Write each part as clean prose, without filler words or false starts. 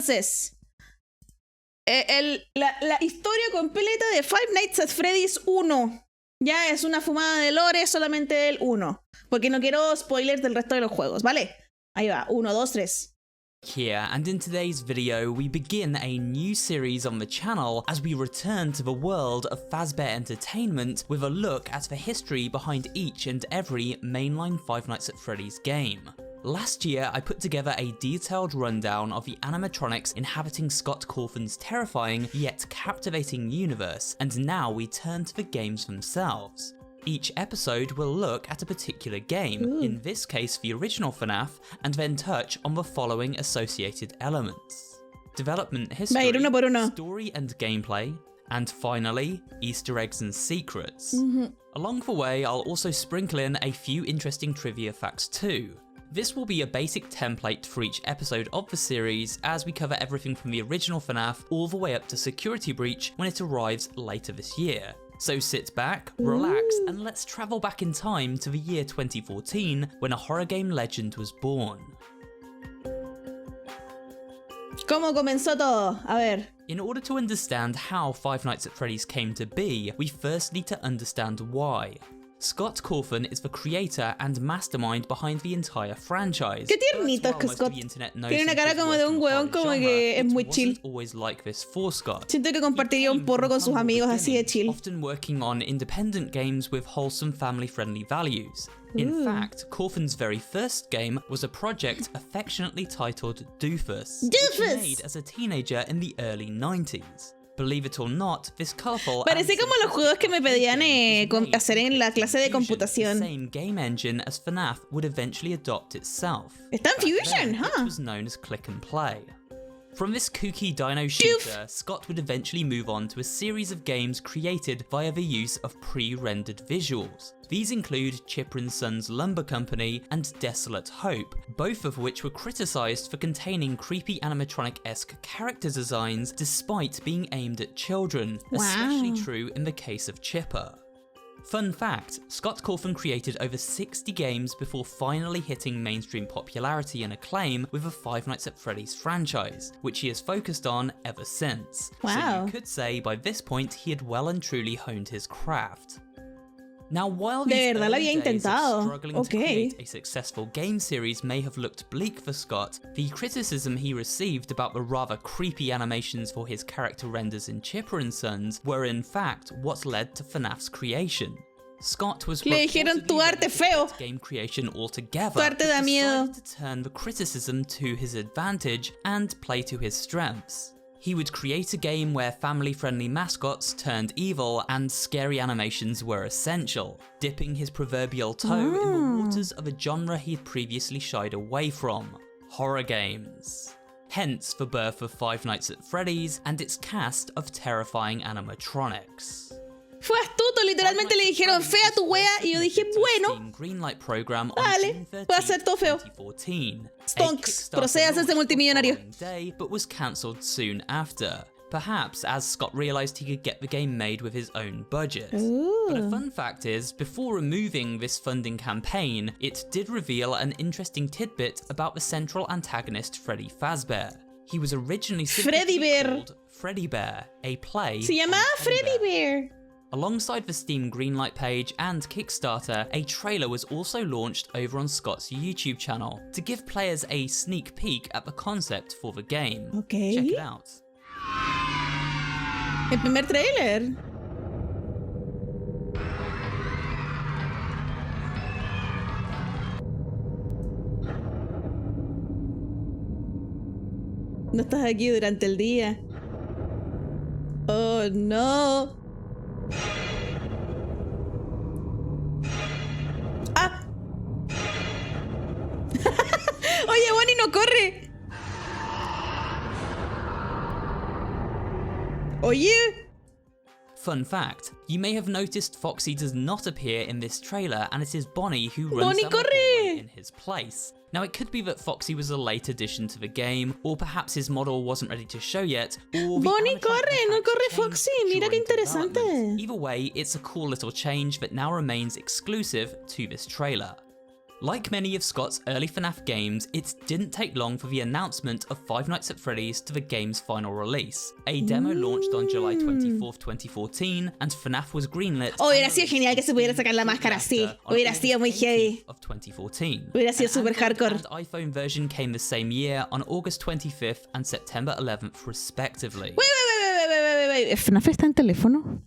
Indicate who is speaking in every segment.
Speaker 1: Entonces, la historia completa de Five Nights at Freddy's 1. Ya es una fumada de lore solamente del 1. Porque no quiero spoilers del resto de los juegos, ¿vale? Ahí va, 1, 2, 3.
Speaker 2: Here, and in today's video, we begin a new series on the channel as we return to the world of Fazbear Entertainment with a look at the history behind each and every mainline Five Nights at Freddy's game. Last year, I put together a detailed rundown of the animatronics inhabiting Scott Cawthon's terrifying yet captivating universe, and now we turn to the games themselves. Each episode will look at a particular game, in this case the original FNAF, and then touch on the following associated elements: development history, story and gameplay, and finally, Easter eggs and secrets. Along the way, I'll also sprinkle in a few interesting trivia facts too. This will be a basic template for each episode of the series as we cover everything from the original FNAF all the way up to Security Breach when it arrives later this year. So sit back, relax, and let's travel back in time to the year 2014 when a horror game legend was born.
Speaker 1: ¿Cómo comenzó todo? A ver.
Speaker 2: In order to understand how Five Nights at Freddy's came to be, we first need to understand why. Scott Cawthon is the creator and mastermind behind the entire franchise.
Speaker 1: Qué tiernito que Scott. Tiene una cara como de un huevón como que es muy chill. Siento que compartiría un porro con sus amigos así de chill.
Speaker 2: Often working on independent games with wholesome family-friendly values. In fact, Cawthon's very first game was a project affectionately titled Doofus, which he made as a teenager in the early 90s. Believe it or not, this colorful
Speaker 1: parece como los juegos que me pedían hacer en la clase de computación.
Speaker 2: The same game engine as FNAF would eventually adopt itself.
Speaker 1: Está en Fusion,
Speaker 2: It was known as Click and Play. From this kooky dino shooter, Scott would eventually move on to a series of games created via the use of pre-rendered visuals. These include Chipper & Sons Lumber Company and Desolate Hope, both of which were criticised for containing creepy animatronic-esque character designs despite being aimed at children, especially true in the case of Chipper. Fun fact, Scott Cawthon created over 60 games before finally hitting mainstream popularity and acclaim with the Five Nights at Freddy's franchise, which he has focused on ever since. So you could say by this point he had well and truly honed his craft. Now, while these early days of struggling to create a successful game series may have looked bleak for Scott, the criticism he received about the rather creepy animations for his character renders in Chipper & Sons were in fact what led to FNAF's creation. Scott was reportedly game creation altogether, but decided to turn the criticism to his advantage and play to his strengths. He would create a game where family-friendly mascots turned evil and scary animations were essential, dipping his proverbial toe in the waters of a genre he'd previously shied away from: horror games. Hence the birth of Five Nights at Freddy's and its cast of terrifying animatronics.
Speaker 1: Fue astuto, literalmente le dijeron fea tu wea y yo dije bueno, dale, voy a hacer todo feo. Stonks, procedas a ser multimillonario.
Speaker 2: But was cancelled soon after. Perhaps as Scott realised he could get the game made with his own budget. But a fun fact is, before removing this funding campaign, it did reveal an interesting tidbit about the central antagonist Freddy Fazbear. He was originally called Freddy Bear, a play.
Speaker 1: Se llamaba Freddy Bear.
Speaker 2: Alongside the Steam Greenlight page and Kickstarter, a trailer was also launched over on Scott's YouTube channel to give players a sneak peek at the concept for the game. Check it out.
Speaker 1: El primer trailer. No estás aquí durante el día. Oh no. ¡Ah! Oye, Bonnie no corre. Oye.
Speaker 2: Fun fact, you may have noticed Foxy does not appear in this trailer and it is Bonnie who runs down the hallway in his place. Now it could be that Foxy was a late addition to the game, or perhaps his model wasn't ready to show yet, or
Speaker 1: Bonnie corre, no corre Foxy, mira qué interesante.
Speaker 2: Either way, it's a cool little change that now remains exclusive to this trailer. Like many of Scott's early FNAF games, it didn't take long for the announcement of Five Nights at Freddy's to the game's final release. A demo launched on July 24th, 2014, and FNAF was greenlit.
Speaker 1: Oh, hubiera sido genial que se pudiera sacar la máscara así. Hubiera sido muy heavy.
Speaker 2: Of 2014.
Speaker 1: Hubiera sido super hardcore.
Speaker 2: And iPhone version came the same year on August 25th and September 11th, respectively.
Speaker 1: Wait. ¿FNAF está en teléfono?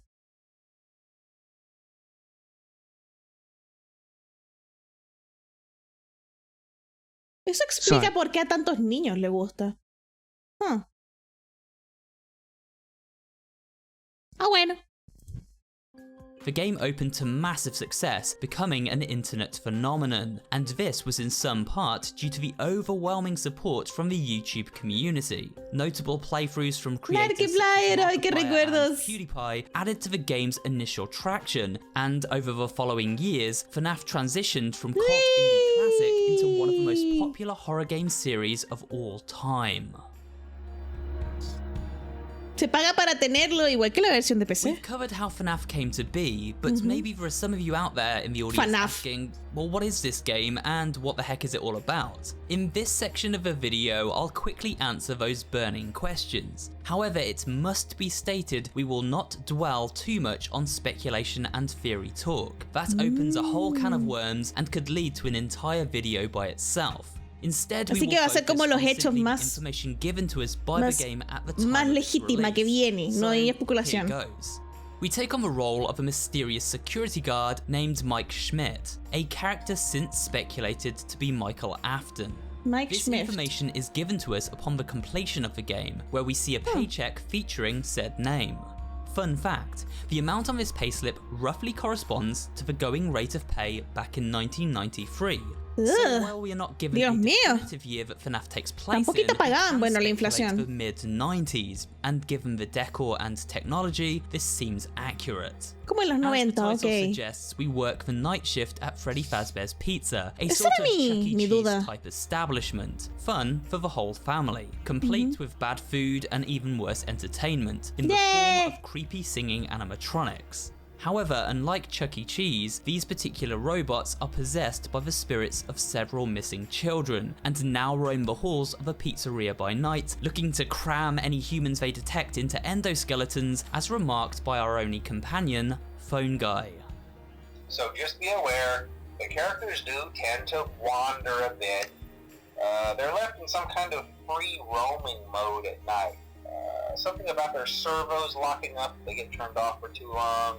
Speaker 1: Eso explica por qué a tantos niños le gusta. Ah, bueno.
Speaker 2: The game opened to massive success, becoming an internet phenomenon, and this was in some part due to the overwhelming support from the YouTube community. Notable playthroughs from creators such as Markiplier and PewDiePie added to the game's initial traction, and over the following years, FNAF transitioned from cult indie classic into one of the most popular horror game series of all time.
Speaker 1: Se paga para tenerlo, igual que la versión de PC.
Speaker 2: We've covered how FNAF came to be, but maybe there are some of you out there in the audience asking, well, what is this game and what the heck is it all about? In this section of the video, I'll quickly answer those burning questions. However, it must be stated we will not dwell too much on speculation and theory talk. That opens a whole can of worms and could lead to an entire video by itself. Instead,
Speaker 1: Así que va a ser como los hechos más legítima que viene, no hay especulación.
Speaker 2: We take on the role of a mysterious security guard named Mike Schmidt, a character since speculated to be Michael Afton. This information is given to us upon the completion of the game, where we see a paycheck featuring said name. Fun fact, the amount on this payslip roughly corresponds to the going rate of pay back in 1993. So while we are not given a definitive year that FNAF takes place in, the mid-90s, and given the decor and technology, this seems accurate.
Speaker 1: Como en los 90,
Speaker 2: As the title suggests, we work the night shift at Freddy Fazbear's Pizza, a sort of Chuck E. Cheese type establishment. Fun for the whole family, complete with bad food and even worse entertainment, in the form of creepy singing animatronics. However, unlike Chuck E. Cheese, these particular robots are possessed by the spirits of several missing children, and now roam the halls of a pizzeria by night, looking to cram any humans they detect into endoskeletons, as remarked by our only companion, Phone Guy.
Speaker 3: So just be aware, the characters do tend to wander a bit. They're left in some kind of free roaming mode at night. Something about their servos locking up if they get turned off for too long.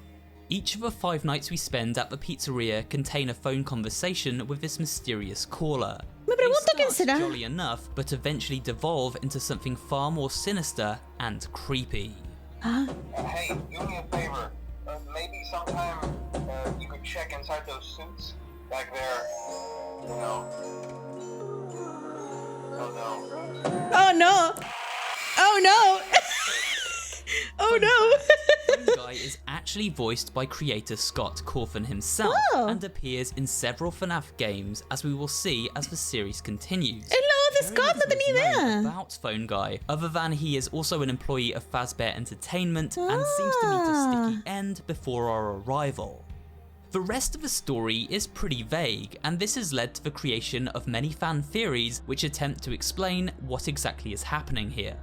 Speaker 2: Each of the 5 nights we spend at the pizzeria contain a phone conversation with this mysterious caller.
Speaker 1: Me pregunto quién será.
Speaker 2: Jolly enough, but eventually devolve into something far more sinister and creepy.
Speaker 3: Hey, do me a favor. Maybe sometime you could check inside those suits back there. You know. Oh no.
Speaker 1: Oh no. Oh no. Oh no!
Speaker 2: Phone Guy is actually voiced by creator Scott Cawthon himself, and appears in several FNAF games, as we will see as the series continues.
Speaker 1: Es la voz de Scott, no tenía idea.
Speaker 2: About Phone Guy, other than he is also an employee of Fazbear Entertainment, and seems to meet a sticky end before our arrival. The rest of the story is pretty vague, and this has led to the creation of many fan theories which attempt to explain what exactly is happening here.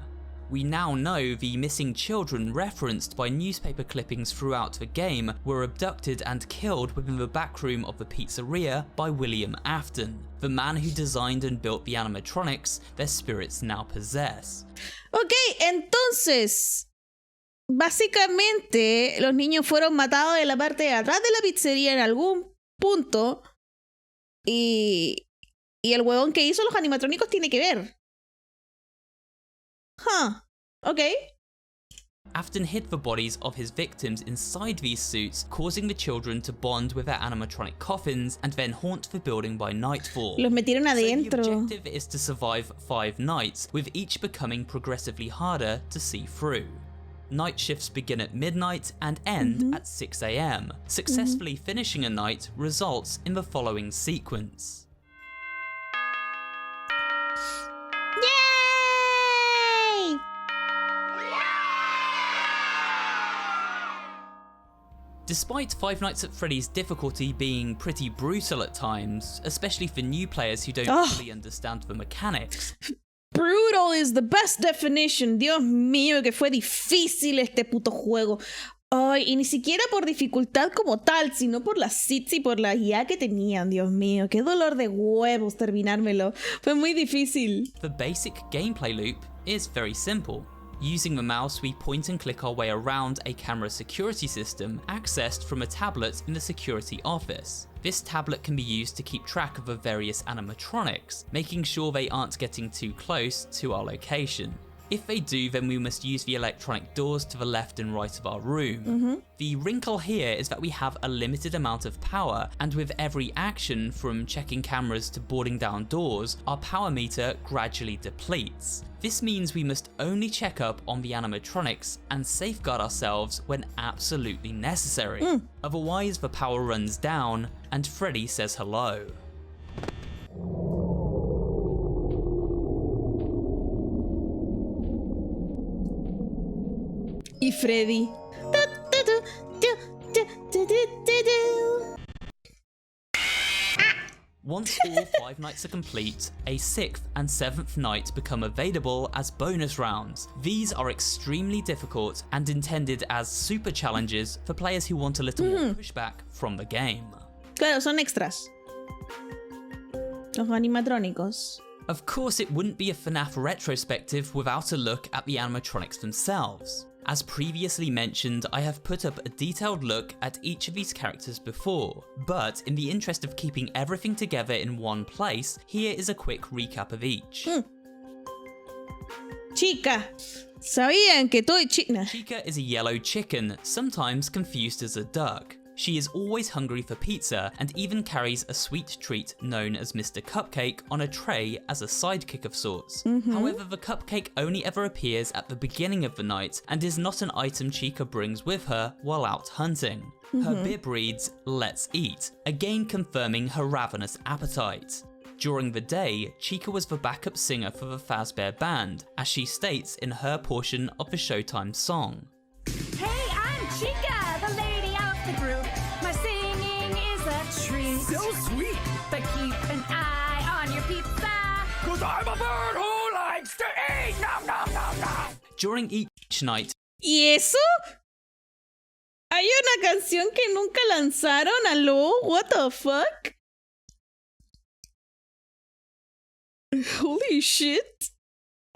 Speaker 2: We now know the missing children referenced by newspaper clippings throughout the game were abducted and killed within the backroom of the pizzeria by William Afton, the man who designed and built the animatronics their spirits now possess.
Speaker 1: Ok, entonces, básicamente los niños fueron matados en la parte de atrás de la pizzería en algún punto y el huevón que hizo los animatrónicos tiene que ver. Okay.
Speaker 2: Afton hid the bodies of his victims inside these suits, causing the children to bond with their animatronic coffins and then haunt the building by nightfall.
Speaker 1: Los metieron adentro.
Speaker 2: So the objective is to survive 5 nights, with each becoming progressively harder to see through. Night shifts begin at midnight and end at 6 AM. Successfully finishing a night results in the following sequence. Despite Five Nights at Freddy's difficulty being pretty brutal at times, especially for new players who don't fully understand the mechanics.
Speaker 1: Brutal is the best definition. Dios mío, que fue difícil este puto juego. Ay, y ni siquiera por dificultad como tal, sino por las seeds y por la IA que tenían. Dios mío, qué dolor de huevos terminármelo. Fue muy difícil.
Speaker 2: The basic gameplay loop is very simple. Using the mouse, we point and click our way around a camera security system accessed from a tablet in the security office. This tablet can be used to keep track of the various animatronics, making sure they aren't getting too close to our location. If they do, then we must use the electronic doors to the left and right of our room. The wrinkle here is that we have a limited amount of power, and with every action, from checking cameras to boarding down doors, our power meter gradually depletes. This means we must only check up on the animatronics and safeguard ourselves when absolutely necessary. Otherwise, the power runs down, and Freddy says hello.
Speaker 1: Y Freddy.
Speaker 2: Once all 5 nights are complete, a 6th and 7th night become available as bonus rounds. These are extremely difficult and intended as super challenges for players who want a little more pushback from the game.
Speaker 1: Claro, son extras. Los animatrónicos.
Speaker 2: Of course, it wouldn't be a FNAF retrospective without a look at the animatronics themselves. As previously mentioned, I have put up a detailed look at each of these characters before, but in the interest of keeping everything together in one place, here is a quick recap of each.
Speaker 1: Chica. Sabían que todo
Speaker 2: Chica is a yellow chicken, sometimes confused as a duck. She is always hungry for pizza and even carries a sweet treat known as Mr. Cupcake on a tray as a sidekick of sorts. However, the cupcake only ever appears at the beginning of the night and is not an item Chica brings with her while out hunting. Her bib reads, "Let's eat," again confirming her ravenous appetite. During the day, Chica was the backup singer for the Fazbear Band, as she states in her portion of the Showtime song.
Speaker 4: Hey, I'm Chica, the lady of the group. My singing is a treat.
Speaker 5: So sweet,
Speaker 4: But keep an eye on your pizza.
Speaker 5: 'cause I'm a bird who likes to eat. Nom, nom, nom, nom.
Speaker 2: During each night,
Speaker 1: ¿Y eso? ¿Hay una canción que nunca lanzaron? ¿Aló? What the fuck? Holy shit.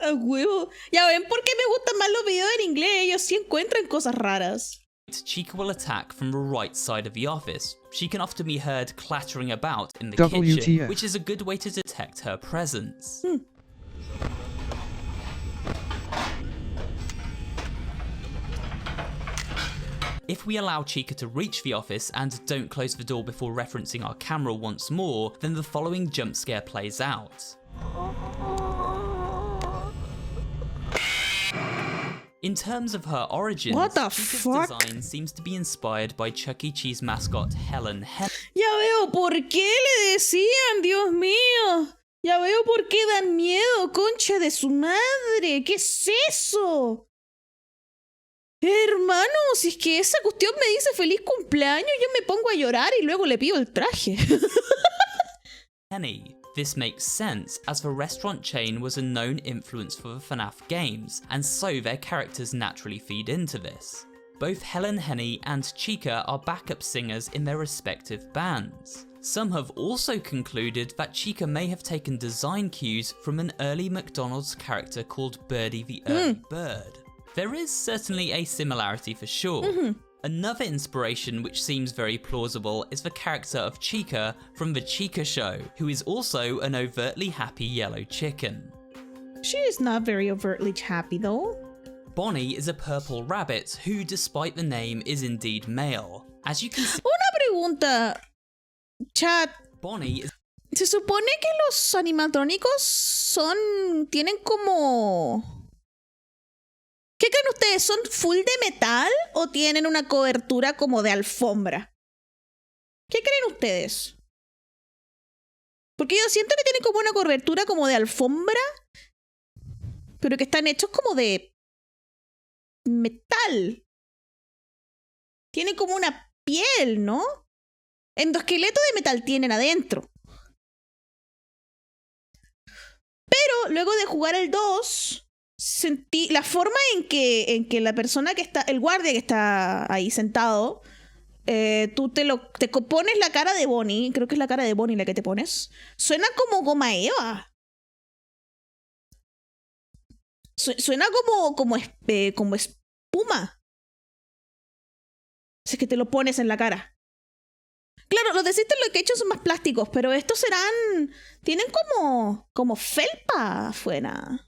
Speaker 1: A huevo. Ya ven por qué me gustan más los videos en inglés. Ellos sí encuentran cosas raras.
Speaker 2: Chica will attack from the right side of the office. She can often be heard clattering about in the
Speaker 6: WTF.
Speaker 2: kitchen, which is a good way to detect her presence. If we allow Chica to reach the office and don't close the door before referencing our camera once more, then the following jump scare plays out. In terms of her origins,
Speaker 1: What the
Speaker 2: Chica's
Speaker 1: fuck?
Speaker 2: design seems to be inspired by Chuck E. Cheese mascot Helen Henny.
Speaker 1: Ya veo por qué le decían, Dios mío. Ya veo por qué dan miedo, concha de su madre. ¿Qué es eso? Hermano, si es que esa cuestión me dice feliz cumpleaños, yo me pongo a llorar y luego le pido el traje.
Speaker 2: Henny. This makes sense, as the restaurant chain was a known influence for the FNAF games, and so their characters naturally feed into this. Both Helen Henny and Chica are backup singers in their respective bands. Some have also concluded that Chica may have taken design cues from an early McDonald's character called Birdie the Early Bird. There is certainly a similarity for sure. Another inspiration which seems very plausible is the character of Chica from The Chica Show, who is also an overtly happy yellow chicken.
Speaker 1: She is not very overtly happy though.
Speaker 2: Bonnie is a purple rabbit who, despite the name, is indeed male. As you can see,
Speaker 1: Una pregunta, chat.
Speaker 2: Bonnie is
Speaker 1: Se supone que los animatrónicos tienen como... ¿Qué creen ustedes? ¿Son full de metal o tienen una cobertura como de alfombra? ¿Qué creen ustedes? Porque yo siento que tienen como una cobertura como de alfombra, pero que están hechos como de metal. Tienen como una piel, ¿no? Endoesqueleto de metal tienen adentro. Pero luego de jugar el 2, sentí la forma en que la persona que está, el guardia que está ahí sentado, tú te pones la cara de Bonnie, creo que es la cara de Bonnie la que te pones, suena como goma eva. Suena como espuma. Si es que te lo pones en la cara. Claro, los de System Location son más plásticos, pero estos serán... Tienen como felpa afuera.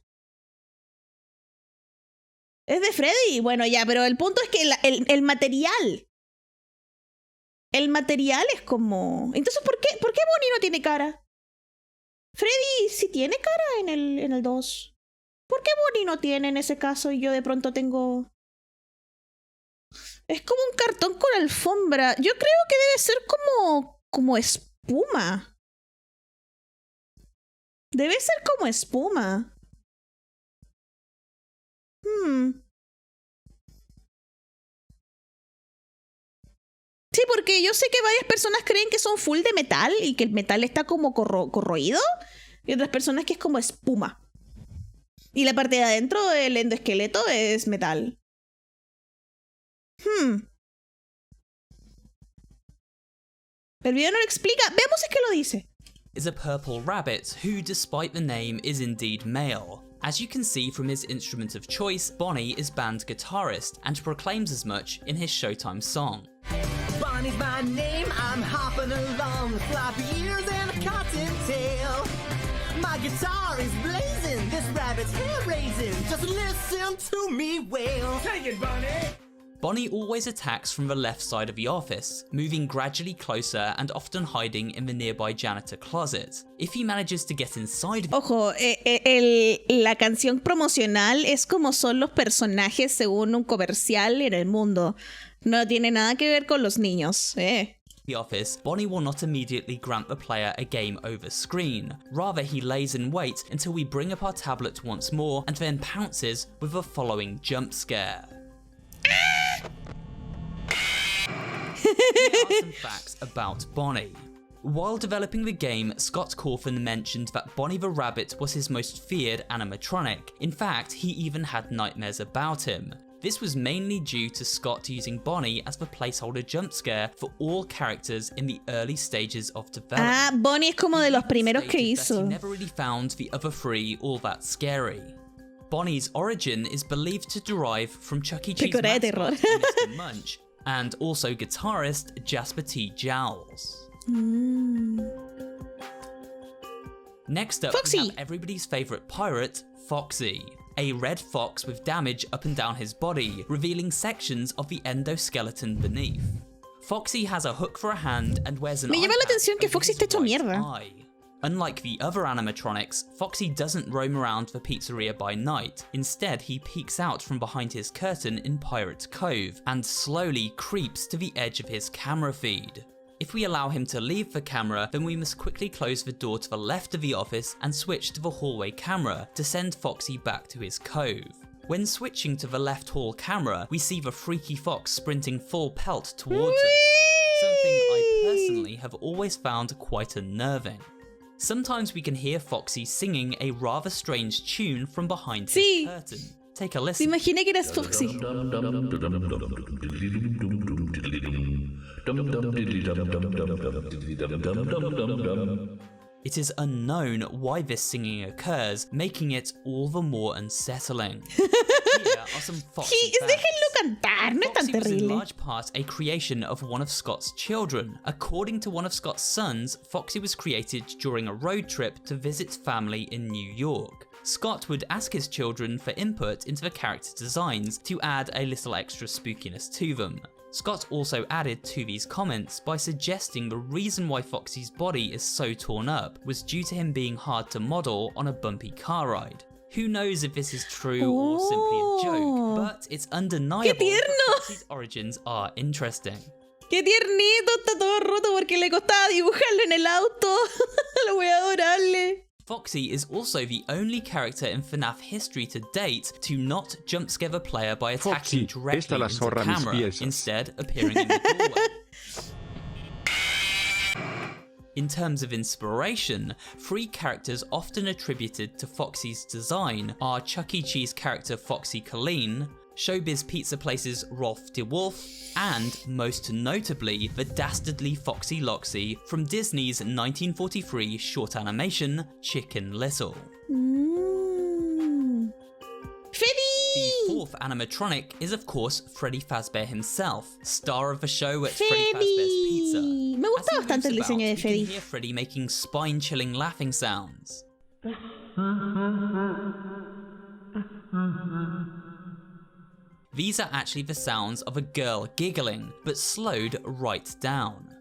Speaker 1: Es de Freddy. Bueno, ya, pero el punto es que el material... El material es como... Entonces, ¿por qué Bonnie no tiene cara? Freddy sí tiene cara en el 2. ¿Por qué Bonnie no tiene en ese caso y yo de pronto tengo...? Es como un cartón con alfombra. Yo creo que debe ser como espuma. Debe ser como espuma. Sí, porque yo sé que varias personas creen que son full de metal y que el metal está como corroído. Y otras personas que es como espuma. Y la parte de adentro del endoesqueleto es metal. El video no lo explica. Veamos si es que lo dice.
Speaker 2: Is a purple rabbit who, despite the name, is indeed male. As you can see from his instrument of choice, Bonnie is band guitarist and proclaims as much in his Showtime song.
Speaker 6: Bonnie's my name, I'm hopping along with floppy ears and a cottontail. My guitar is blazing, this rabbit's hair raising. Just listen to me wail.
Speaker 5: Take it, Bonnie!
Speaker 2: Bonnie always attacks from the left side of the office, moving gradually closer and often hiding in the nearby janitor closet. If he manages to get inside...
Speaker 1: Ojo, la canción promocional es como son los personajes según un comercial en el mundo. No tiene nada que ver con los niños,
Speaker 2: the office, Bonnie will not immediately grant the player a game over screen. Rather, he lays in wait until we bring up our tablet once more and then pounces with the following jump scare. Here are some facts about Bonnie. While developing the game, Scott Cawthon mentioned that Bonnie the Rabbit was his most feared animatronic. In fact, he even had nightmares about him. This was mainly due to Scott using Bonnie as the placeholder jump scare for all characters in the early stages of development.
Speaker 1: Ah, Bonnie es como de los primeros que hizo.
Speaker 2: He never really found the other three all that scary. Bonnie's origin is believed to derive from Chuck E. Cheese mascot Mr. Munch, and also guitarist Jasper T. Jowls. Next up,
Speaker 1: Foxy.
Speaker 2: we have everybody's favourite pirate, Foxy. A red fox with damage up and down his body, revealing sections of the endoskeleton beneath. Foxy has a hook for a hand and wears an
Speaker 1: Me llama la
Speaker 2: eye
Speaker 1: atención que
Speaker 2: patch
Speaker 1: Foxy
Speaker 2: over
Speaker 1: está hecho
Speaker 2: his right
Speaker 1: mierda.
Speaker 2: eye. Unlike the other animatronics, Foxy doesn't roam around the pizzeria by night. Instead, he peeks out from behind his curtain in Pirate's Cove and slowly creeps to the edge of his camera feed. If we allow him to leave the camera, then we must quickly close the door to the left of the office and switch to the hallway camera to send Foxy back to his cove. When switching to the left hall camera, we see the freaky fox sprinting full pelt towards us, something I personally have always found quite unnerving. Sometimes we can hear Foxy singing a rather strange tune from behind his curtain. Take a listen.
Speaker 1: Me imaginé que eras Foxy.
Speaker 2: It is unknown why this singing occurs, making it all the more unsettling. Here are some Foxy facts.
Speaker 1: Déjenlo cantar, no es tan
Speaker 2: Foxy was in
Speaker 1: terrible.
Speaker 2: large part a creation of one of Scott's children. According to one of Scott's sons, Foxy was created during a road trip to visit family in New York. Scott would ask his children for input into the character designs to add a little extra spookiness to them. Scott also added to these comments by suggesting the reason why Foxy's body is so torn up was due to him being hard to model on a bumpy car ride. Who knows if this is true or simply a joke, but it's undeniable that Foxy's origins are interesting.
Speaker 1: ¡Qué tiernito! Está todo roto porque le costaba dibujarlo en el auto. Lo voy a adorarle.
Speaker 2: Foxy is also the only character in FNAF history to date to not jump scare the player by attacking
Speaker 7: Foxy,
Speaker 2: directly
Speaker 7: esta la
Speaker 2: into
Speaker 7: zorra mis
Speaker 2: camera,
Speaker 7: piezas.
Speaker 2: instead appearing in the doorway. In terms of inspiration, 3 characters often attributed to Foxy's design are Chuck E. Cheese character Foxy Colleen, Showbiz Pizza Place's Rolf de Wolf, and, most notably, the dastardly Foxy Loxy from Disney's 1943 short animation Chicken Little. The 4th animatronic is of course Freddy Fazbear himself, star of the show at Freddy Fazbear's Pizza.
Speaker 1: Me gusta bastante el diseño de
Speaker 2: You
Speaker 1: Freddy.
Speaker 2: can hear Freddy making spine-chilling laughing sounds. These are actually the sounds of a girl giggling, but slowed right down.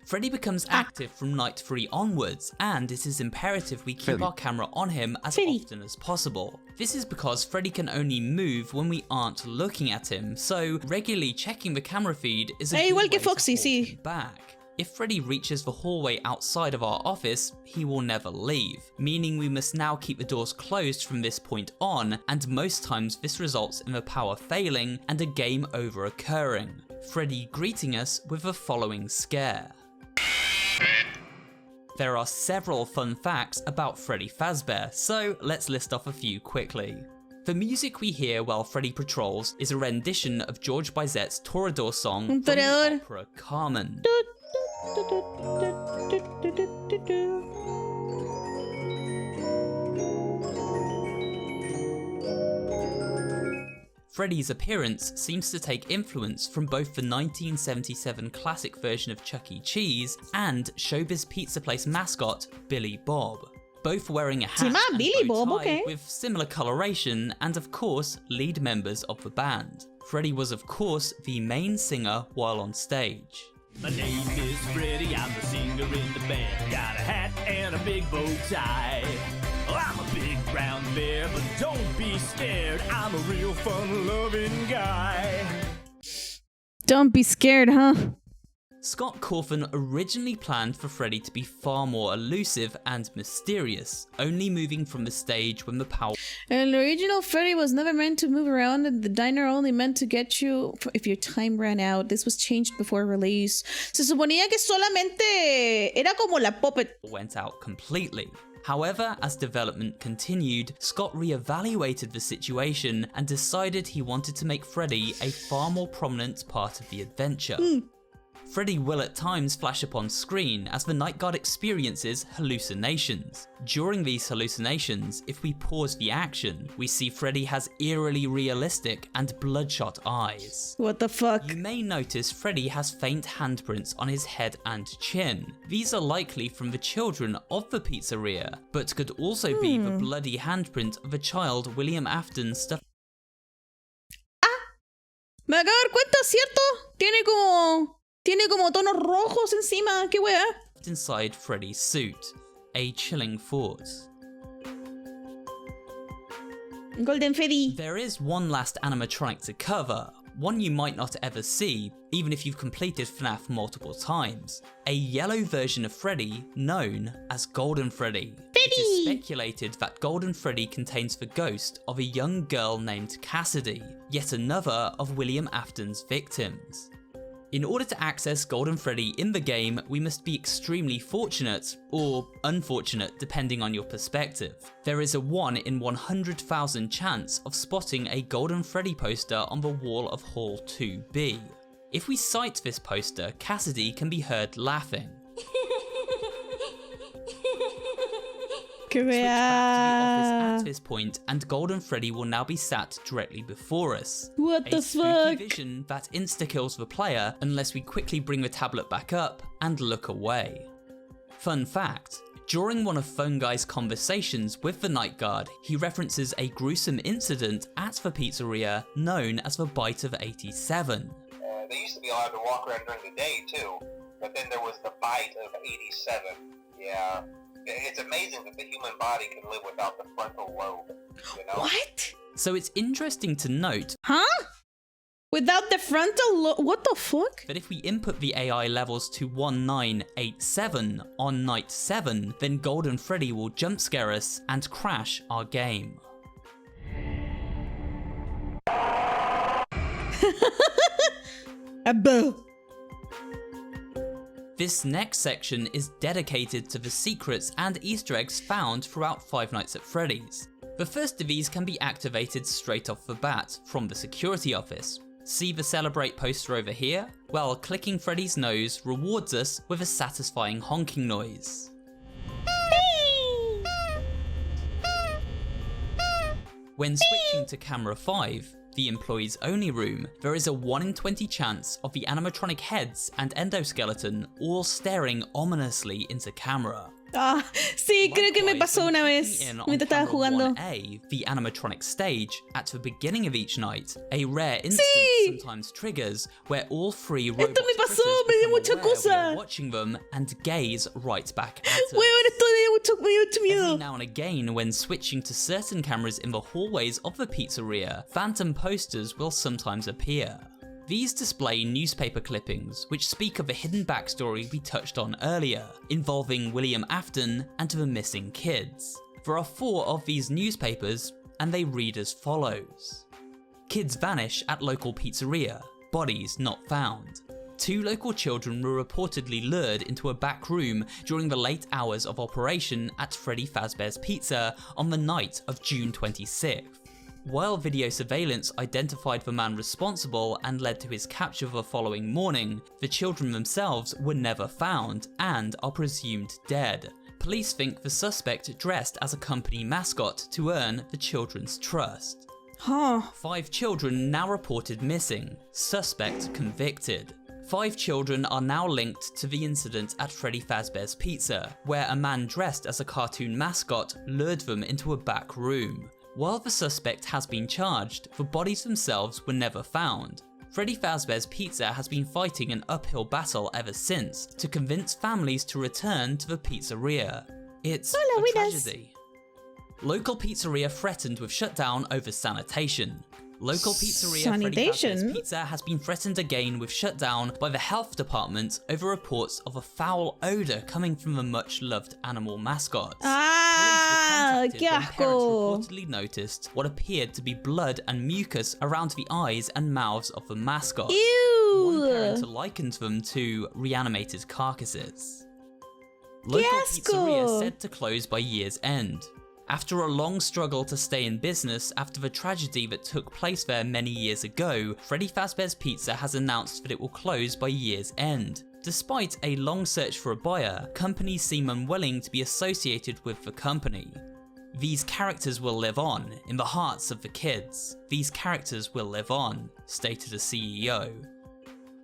Speaker 2: Freddy becomes active from night 3 onwards, and it is imperative we keep our camera on him as often as possible. This is because Freddy can only move when we aren't looking at him, so regularly checking the camera feed is a good
Speaker 1: igual que
Speaker 2: way
Speaker 1: Foxy,
Speaker 2: to hold
Speaker 1: sí.
Speaker 2: him back. If Freddy reaches the hallway outside of our office, he will never leave, meaning we must now keep the doors closed from this point on, and most times this results in the power failing and a game over occurring. Freddy greeting us with the following scare. There are several fun facts about Freddy Fazbear, so let's list off a few quickly. The music we hear while Freddy patrols is a rendition of George Bizet's Toreador song from the opera Carmen. Freddy's appearance seems to take influence from both the 1977 classic version of Chuck E. Cheese and Showbiz Pizza Place mascot Billy Bob, both wearing a hat and
Speaker 1: Billy
Speaker 2: bow
Speaker 1: Bob,
Speaker 2: tie
Speaker 1: okay.
Speaker 2: with similar coloration and of course lead members of the band. Freddy was of course the main singer while on stage.
Speaker 7: My name is Freddy, I'm the singer in the band. Got a hat and a big bow tie. Oh, I'm a big brown bear, but don't be scared. I'm a real fun-loving guy.
Speaker 1: Don't be scared, huh?
Speaker 2: Scott Cawthon originally planned for Freddy to be far more elusive and mysterious, only moving from the stage when the power
Speaker 1: El original Freddy was never meant to move around, and the diner only meant to get you if your time ran out. This was changed before release. Se suponía que solamente era como la puppet.
Speaker 2: went out completely. However, as development continued, Scott re-evaluated the situation and decided he wanted to make Freddy a far more prominent part of the adventure. Freddy will at times flash up on screen as the Night Guard experiences hallucinations. During these hallucinations, if we pause the action, we see Freddy has eerily realistic and bloodshot eyes.
Speaker 1: What the fuck?
Speaker 2: You may notice Freddy has faint handprints on his head and chin. These are likely from the children of the pizzeria, but could also be the bloody handprint of a child William Afton stuffed
Speaker 1: Me acabo de dar cuenta, ¿cierto? Tiene como tonos rojos encima. ¿Qué wea?
Speaker 2: inside Freddy's suit. A chilling thought.
Speaker 1: Golden Freddy.
Speaker 2: There is one last animatronic to cover, one you might not ever see, even if you've completed FNAF multiple times. A yellow version of Freddy known as Golden Freddy. It is speculated that Golden Freddy contains the ghost of a young girl named Cassidy, yet another of William Afton's victims. In order to access Golden Freddy in the game, we must be extremely fortunate, or unfortunate depending on your perspective. There is a 1 in 100,000 chance of spotting a Golden Freddy poster on the wall of Hall 2B. If we sight this poster, Cassidy can be heard laughing. Switch back to the office at this point, and Golden Freddy will now be sat directly before us.
Speaker 1: What the
Speaker 2: A spooky
Speaker 1: fuck?
Speaker 2: vision that insta-kills the player unless we quickly bring the tablet back up and look away. Fun fact, during one of Phone Guy's conversations with the Night Guard, he references a gruesome incident at the pizzeria known as the Bite of 87.
Speaker 3: They used to be allowed to walk around during the day too, but then there was the Bite of 87. Yeah. It's amazing that the human body can live without the frontal lobe, you know?
Speaker 1: What?
Speaker 2: So it's interesting to note
Speaker 1: Huh? Without the frontal what the fuck?
Speaker 2: that if we input the AI levels to 1987 on night 7, then Golden Freddy will jump scare us and crash our game. This next section is dedicated to the secrets and Easter eggs found throughout Five Nights at Freddy's. The first of these can be activated straight off the bat from the security office. See the celebrate poster over here? Well, clicking Freddy's nose rewards us with a satisfying honking noise. When switching to camera 5, the employees only room, there is a 1 in 20 chance of the animatronic heads and endoskeleton all staring ominously into camera.
Speaker 1: Ah, sí, creo que me pasó una vez mientras estaba jugando.
Speaker 2: 1A, the animatronic stage, at the beginning of each night, a rare instance sometimes triggers where all three robots
Speaker 1: Esto me pasó, me dio mucha cosa.
Speaker 2: watching them and gaze right back at us.
Speaker 1: Weón, esto me dio mucho miedo.
Speaker 2: Every now and again, when switching to certain cameras in the hallways of the pizzeria, phantom posters will sometimes appear. These display newspaper clippings which speak of a hidden backstory we touched on earlier, involving William Afton and the missing kids. There are 4 of these newspapers, and they read as follows. Kids vanish at local pizzeria, bodies not found. 2 local children were reportedly lured into a back room during the late hours of operation at Freddy Fazbear's Pizza on the night of June 26th. While video surveillance identified the man responsible and led to his capture the following morning, the children themselves were never found and are presumed dead. Police think the suspect dressed as a company mascot to earn the children's trust. 5 children now reported missing, suspect convicted. 5 children are now linked to the incident at Freddy Fazbear's Pizza, where a man dressed as a cartoon mascot lured them into a back room. While the suspect has been charged, the bodies themselves were never found. Freddy Fazbear's Pizza has been fighting an uphill battle ever since to convince families to return to the pizzeria. It's a tragedy. Local pizzeria threatened with shutdown over sanitation. Local pizzeria Freddy Fazbear's Pizza has been threatened again with shutdown by the health department over reports of a foul odour coming from the much-loved animal mascot.
Speaker 1: Ah, qué
Speaker 2: Parents
Speaker 1: asco.
Speaker 2: reportedly noticed what appeared to be blood and mucus around the eyes and mouths of the mascot. One parent
Speaker 1: Ew.
Speaker 2: likened them to reanimated carcasses. Local pizzeria said to close by year's end. After a long struggle to stay in business after the tragedy that took place there many years ago, Freddy Fazbear's Pizza has announced that it will close by year's end. Despite a long search for a buyer, companies seem unwilling to be associated with the company. These characters will live on, in the hearts of the kids. These characters will live on, stated a CEO.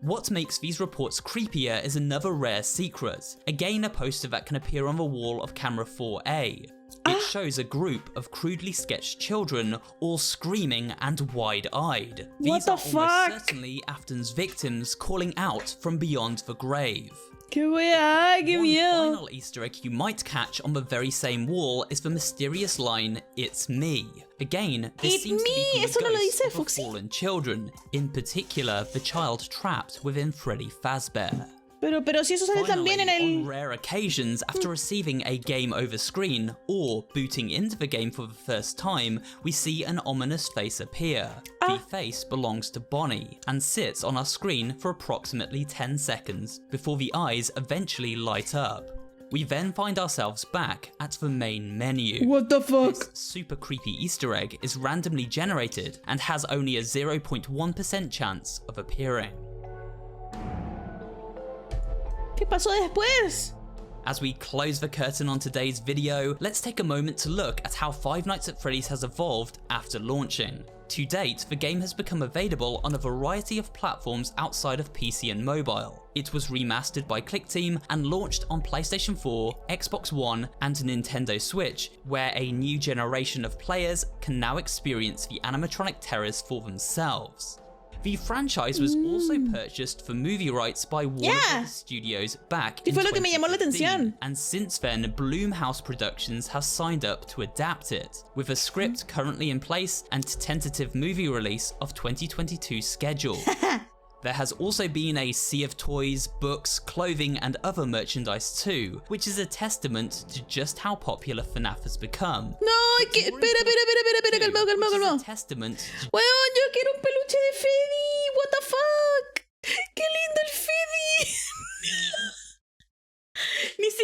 Speaker 2: What makes these reports creepier is another rare secret, again a poster that can appear on the wall of camera 4A. It shows a group of crudely sketched children, all screaming and wide-eyed. These are almost certainly Afton's victims calling out from beyond the grave.
Speaker 1: Qué weá, qué
Speaker 2: One
Speaker 1: miedo.
Speaker 2: final Easter egg you might catch on the very same wall is the mysterious line, "It's me." Again, this
Speaker 1: It's
Speaker 2: seems to be
Speaker 1: me,
Speaker 2: from the
Speaker 1: eso no lo
Speaker 2: ghosts
Speaker 1: dice
Speaker 2: of the
Speaker 1: Foxy.
Speaker 2: fallen children, in particular the child trapped within Freddy Fazbear.
Speaker 1: Pero si eso sale también en
Speaker 2: Finally,
Speaker 1: el...
Speaker 2: on rare occasions, after receiving a game over screen or booting into the game for the first time, we see an ominous face appear. The face belongs to Bonnie and sits on our screen for approximately 10 seconds before the eyes eventually light up. We then find ourselves back at the main menu.
Speaker 1: What the fuck?
Speaker 2: This super creepy Easter egg is randomly generated and has only a 0.1% chance of appearing.
Speaker 1: ¿Qué pasó después?
Speaker 2: As we close the curtain on today's video, let's take a moment to look at how Five Nights at Freddy's has evolved after launching. To date, the game has become available on a variety of platforms outside of PC and mobile. It was remastered by ClickTeam and launched on PlayStation 4, Xbox One, and Nintendo Switch, where a new generation of players can now experience the animatronic terrors for themselves. The franchise was also purchased for movie rights by Warner Bros. Studios back in
Speaker 1: fue lo que me llamó la
Speaker 2: 2015,
Speaker 1: atención.
Speaker 2: and since then Blumhouse Productions has signed up to adapt it, with a script currently in place and tentative movie release of 2022 scheduled. There has also been a sea of toys, books, clothing and other merchandise too, which is a testament to just how popular FNAF has become.
Speaker 1: No, espera, calmado.
Speaker 2: Testament to
Speaker 1: Weón, yo quiero un peluche de Freddy. What the fuck? Qué lindo el Freddy.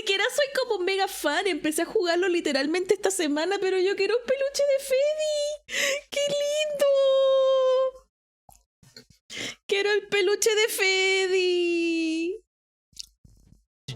Speaker 1: siquiera soy como mega fan. Empecé a jugarlo literalmente esta semana, pero yo quiero un peluche de Freddy. ¡Qué lindo! Quiero el peluche de Freddy.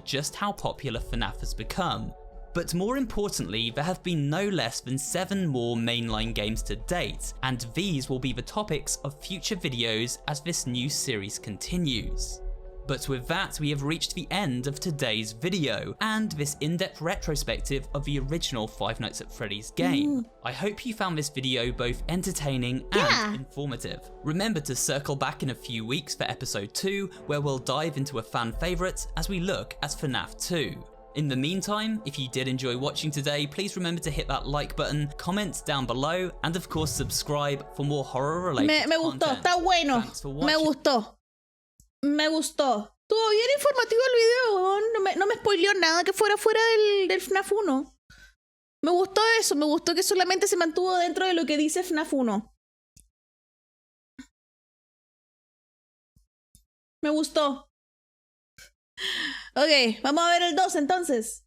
Speaker 2: Just how popular FNAF has become. But more importantly, there have been no less than 7 more mainline games to date, and these will be the topics of future videos as this new series continues. But with that, we have reached the end of today's video, and this in-depth retrospective of the original Five Nights at Freddy's game. I hope you found this video both entertaining and informative. Remember to circle back in a few weeks for episode 2, where we'll dive into a fan favourite as we look at FNAF 2. In the meantime, if you did enjoy watching today, please remember to hit that like button, comment down below, and of course subscribe for more horror-related
Speaker 1: Me gustó,
Speaker 2: content.
Speaker 1: está bueno.
Speaker 2: Thanks for
Speaker 1: Me
Speaker 2: watching.
Speaker 1: gustó. Me gustó. Estuvo bien informativo el video, weón. No me spoileó nada que fuera del FNAF 1. Me gustó eso, me gustó que solamente se mantuvo dentro de lo que dice FNAF 1. Me gustó. Ok, vamos a ver el 2 entonces.